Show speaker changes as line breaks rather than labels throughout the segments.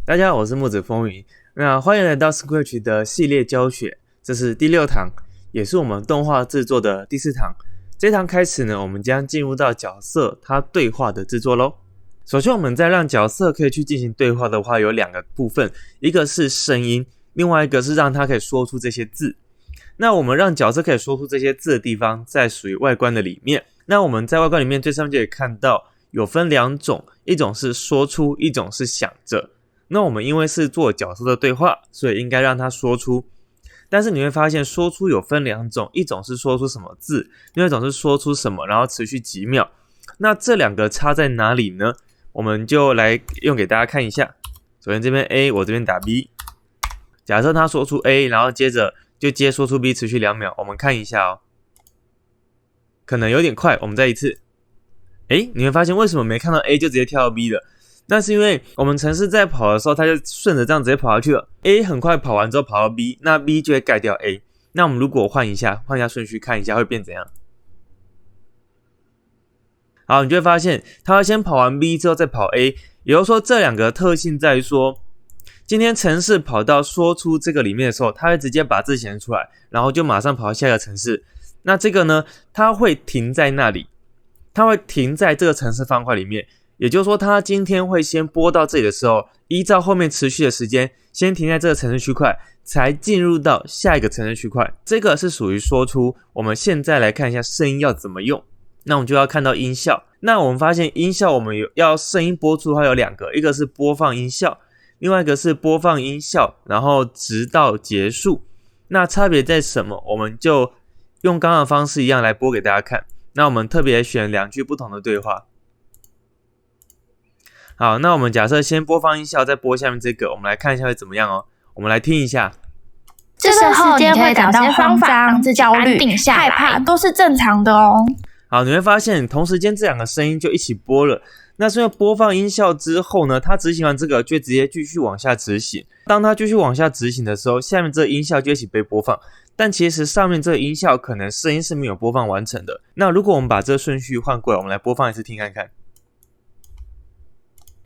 大家好，我是木子风云。那欢迎来到 Scratch 的系列教学，这是第6堂，也是我们动画制作的第4堂。这堂开始呢，我们将进入到角色它对话的制作咯。首先我们在让角色可以去进行对话的话，有2个部分，一个是声音，另外一个是让它可以说出这些字。那我们让角色可以说出这些字的地方，在属于外观的里面。那我们在外观里面最上面就可以看到，有分2种，一种是说出，一种是想着。那我们因为是做角色的对话，所以应该让他说出。但是你会发现说出有分2种，一种是说出什么字，另外一种是说出什么然后持续几秒。那这2个差在哪里呢？我们就来用给大家看一下。首先这边 A， 我这边打 B。假设他说出 A， 然后接着就接说出 B， 持续2秒。我们看一下哦，可能有点快，我们再一次。你会发现为什么没看到 A 就直接跳到 B 了？那是因为我们程式在跑的时候，它就顺着这样直接跑下去了。A 很快跑完之后跑到 B， 那 B 就会盖掉 A。那我们如果换一下顺序看一下会变怎样？好，你就会发现它会先跑完 B 之后再跑 A， 也就是说这2个特性在于说，今天程式跑到说出这个里面的时候，它会直接把字显示出来，然后就马上跑到下一个程式。那这个呢，它会停在那里，它会停在这个程式方块里面。也就是说，它今天会先播到这里的时候，依照后面持续的时间，先停在这个程式区块，才进入到下一个程式区块。这个是属于说出。我们现在来看一下声音要怎么用。那我们就要看到音效。那我们发现音效我们要声音播出的话有2个，一个是播放音效，另外一个是播放音效，然后直到结束。那差别在什么？我们就用刚刚的方式一样来播给大家看。那我们特别选2句不同的对话。好，那我们假设先播放音效，再播下面这个，我们来看一下会怎么样哦。我们来听一下。
这时候你可以感到慌张、焦虑、害怕，都是正常的哦。
好，你会发现同时间这2个声音就一起播了。那是因为播放音效之后呢，它执行完这个就直接继续往下执行。当它继续往下执行的时候，下面这个音效就一起被播放。但其实上面这个音效可能声音是没有播放完成的。那如果我们把这个顺序换过来，我们来播放一次听看看。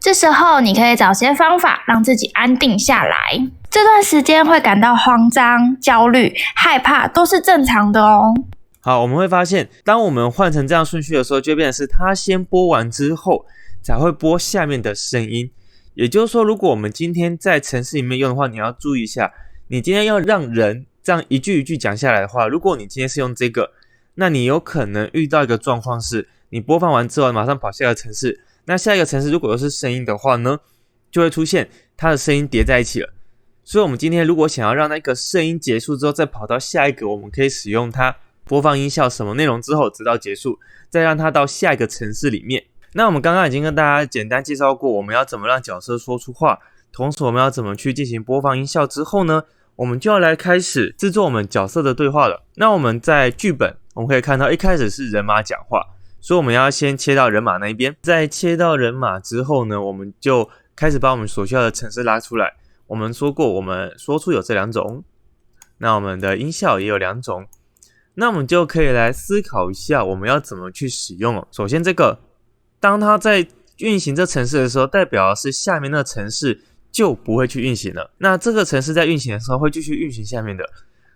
这时候你可以找些方法让自己安定下来。这段时间会感到慌张、焦虑、害怕，都是正常的哦。
好，我们会发现当我们换成这样顺序的时候，就变成是它先播完之后才会播下面的声音。也就是说，如果我们今天在程式里面用的话，你要注意一下，你今天要让人这样一句一句讲下来的话，如果你今天是用这个，那你有可能遇到一个状况是，你播放完之后马上跑下一个程式，那下一个程式如果又是声音的话呢，就会出现它的声音叠在一起了。所以我们今天如果想要让那个声音结束之后再跑到下一个，我们可以使用它播放音效什么内容之后直到结束，再让它到下一个程式里面。那我们刚刚已经跟大家简单介绍过我们要怎么让角色说出话，同时我们要怎么去进行播放音效之后呢，我们就要来开始制作我们角色的对话了。那我们在剧本我们可以看到一开始是人马讲话，所以我们要先切到人马那一边。在切到人马之后呢，我们就开始把我们所需要的程式拉出来。我们说过我们说出有这2种，那我们的音效也有2种。那我们就可以来思考一下我们要怎么去使用哦。首先这个，当它在运行这程式的时候，代表的是下面那个程式就不会去运行了。那这个程式在运行的时候会继续运行下面的。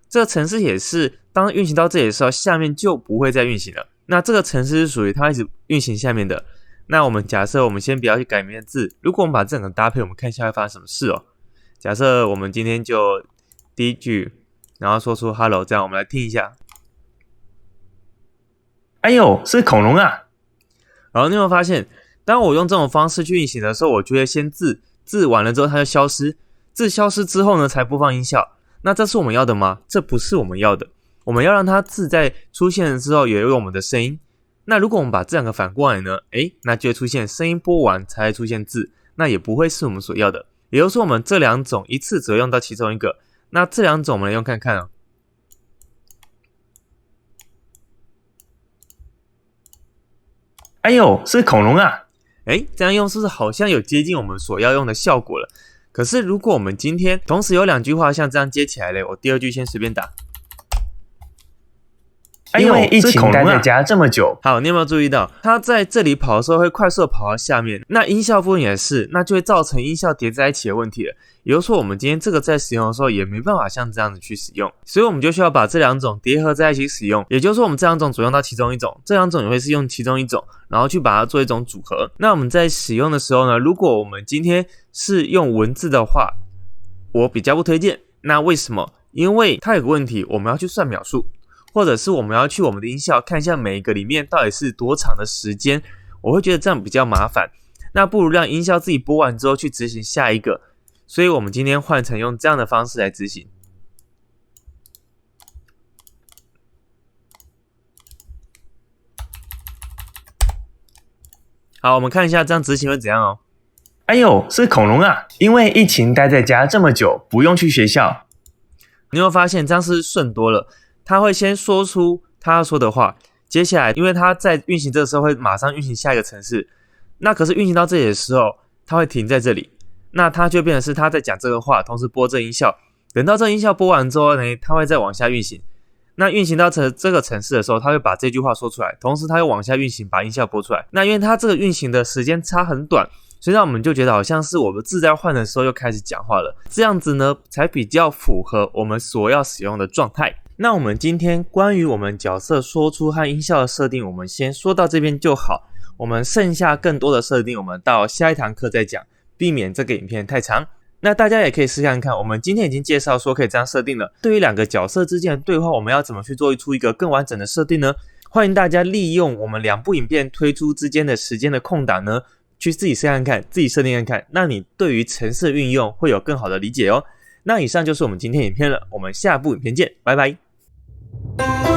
这个程式也是当运行到这里的时候，下面就不会再运行了。那这个程式是属于它一直运行下面的。那我们假设我们先不要去改里面的字，如果我们把这2个搭配，我们看一下会发生什么事哦。假设我们今天就第1句，然后说出 hello， 这样我们来听一下。哎呦，是恐龙啊！然后你有没有发现，当我用这种方式去运行的时候，我就会先字完了之后它就消失，字消失之后呢才播放音效。那这是我们要的吗？这不是我们要的。我们要让它字在出现了之后也有我们的声音。那如果我们把这2个反过来呢，那就会出现声音播完才会出现字，那也不会是我们所要的。也就是说我们这2种一次只会用到其中一个。那这2种我们来用看看哦。哎呦，是恐龙啊！这样用是不是好像有接近我们所要用的效果了？可是如果我们今天同时有2句话像这样接起来嘞，我第2句先随便打。因为疫情待在
家这么久。
好，你有没有注意到，它在这里跑的时候会快速的跑到下面，那音效部分也是，那就会造成音效叠在一起的问题了。也就是说，我们今天这个在使用的时候也没办法像这样子去使用，所以我们就需要把这两种叠合在一起使用。也就是说，我们这两种只用到其中一种，这两种也会是用其中一种，然后去把它做一种组合。那我们在使用的时候呢，如果我们今天是用文字的话，我比较不推荐。那为什么？因为它有个问题，我们要去算秒数，或者是我们要去我们的音效看一下每一个里面到底是多长的时间，我会觉得这样比较麻烦。那不如让音效自己播完之后去执行下一个。所以我们今天换成用这样的方式来执行。好，我们看一下这样执行会怎样哦。
哎呦，是恐龙啊！因为疫情待在家这么久，不用去学校。
你会发现这样是顺多了，他会先说出他要说的话，接下来因为他在运行这个时候会马上运行下一个程式，那可是运行到这里的时候，他会停在这里。那它就变成是他在讲这个话，同时播这音效。等到这音效播完之后呢，他会再往下运行。那运行到这个程式的时候，他会把这句话说出来，同时他又往下运行，把音效播出来。那因为它这个运行的时间差很短，所以让我们就觉得好像是我们字在换的时候又开始讲话了。这样子呢，才比较符合我们所要使用的状态。那我们今天关于我们角色说出和音效的设定，我们先说到这边就好。我们剩下更多的设定，我们到下一堂课再讲。避免这个影片太长，那大家也可以试看看。我们今天已经介绍说可以这样设定了。对于两个角色之间的对话，我们要怎么去做出一个更完整的设定呢？欢迎大家利用我们两部影片推出之间的时间的空档呢，去自己试看看，自己设定看看。那你对于程式运用会有更好的理解哦。那以上就是我们今天影片了，我们下部影片见，拜拜。